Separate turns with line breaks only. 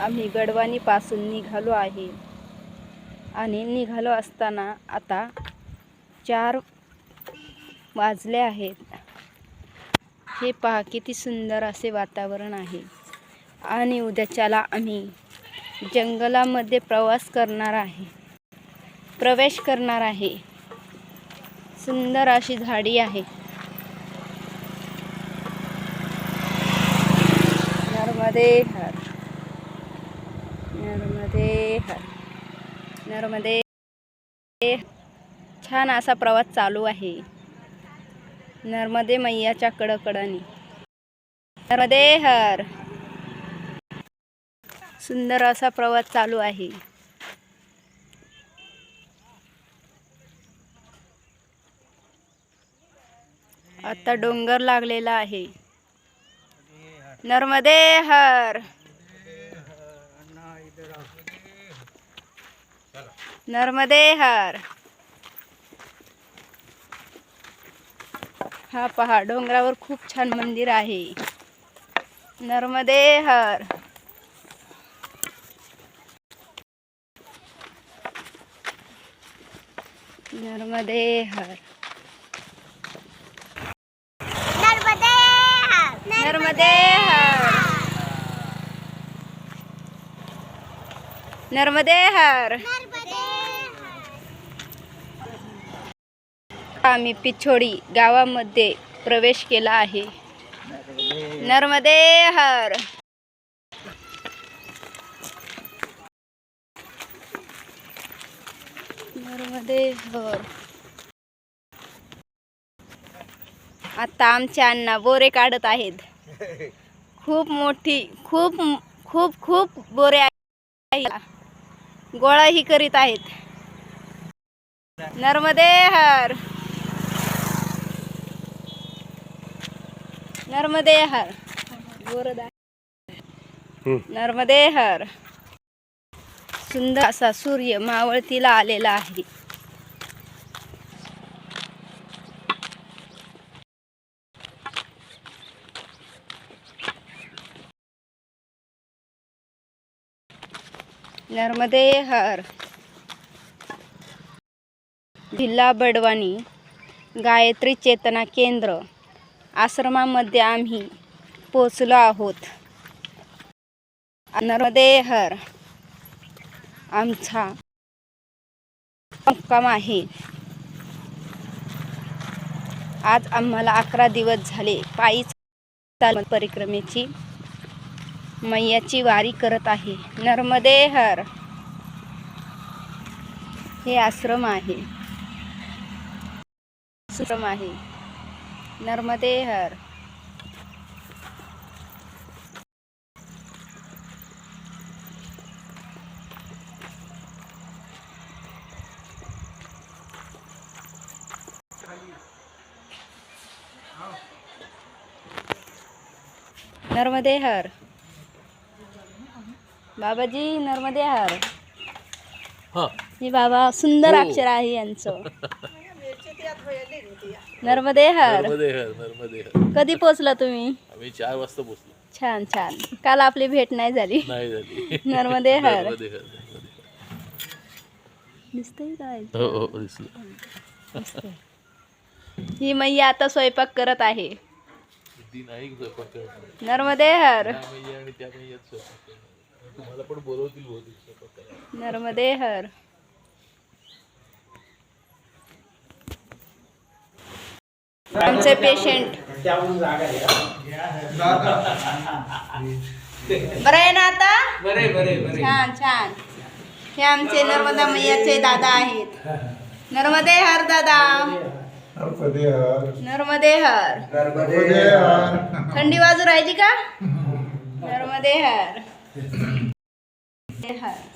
आम्ही गडवानीपासून निघालो आहे आणि निघालो असताना आता 4 वाजले आहेत। हे पहा किती सुंदर असे वातावरण आहे आणि उद्याच्याला आम्ही जंगलामध्ये प्रवेश करणार आहे। सुंदर अशी झाडी आहे। नर्मदे हर, नर्मदे हर, नर्मदे। छान असा प्रवास चालू आहे नर्मदे मैयाच्या कडकडानी। नर्मदे हर। सुंदर असा प्रवास चालू आहे। आता डोंगर लागलेला आहे। नर्मदे हर, नर्मदे हर। हा पहा डोंगरावर खूप छान मंदिर आहे। नर्मदे हर, नर्मदे हर, नर्मदे हर, नर्मदे हर। आम्ही पिछोडी गावामध्ये प्रवेश केला आहे। नर्मदे हर, नर्मदे हर। आता आमचे अण्णा बोरे काढत आहेत। खूप मोठी खूप खूप खूप बोरे आहेत। गोळाही करीत आहेत। नर्मदे हर, नर्मदे हर, नर्मदे हर। सुंदर असा सूर्य मावळतीला आलेला आहे। नर्मदे हर। जिल्हा बडवानी गायत्री चेतना केंद्र आश्रमामध्ये आम्ही पोचलो आहोत। नर्मदे हर। आमचा मुक्काम आहे। आज आम्हाला 11 दिवस झाले पायी परिक्रमेची मैयाची वारी करत आहे। नर्मदे हर। हे आश्रम आहे, आश्रम आहे। नर्मदे हर। नर्मदे हर। बाबाजी नर्मदे हर। हे बाबा सुंदर अक्षर आहे यांचं। नर्मदे हर।
नर्मदे हर, नर्मदे हर।
कधी पोचला तुम्ही?
आम्ही 4 वाजता पोचलो।
छान छान। काल आपली भेट नाही झाली। नर्मदे हर।
नर्मदे हर,
दिसतंय काय?
हो हो दिसलं।
ही मैया आता स्वयंपाक करत आहे।
ती नाही स्वयंपाक करत।
नर्मदे हर।
मैया आणि त्या मैयात स्वयंपाक करणार। तुम्हाला पण बोलवतील बहुतेक स्वयंपाक करायला।
नर्मदे हर। आमचे पेशंट बरं आहे ना आता?
बरे बरे बरे।
छान छान। हे आमचे नर्मदा मैयाचे दादा आहेत। नर्मदे हर दादा।
नर्मदे हर,
नर्मदे हर।
नर्मदे हर।
थंडी वाजू राहिली का? नर्मदे हर, हर।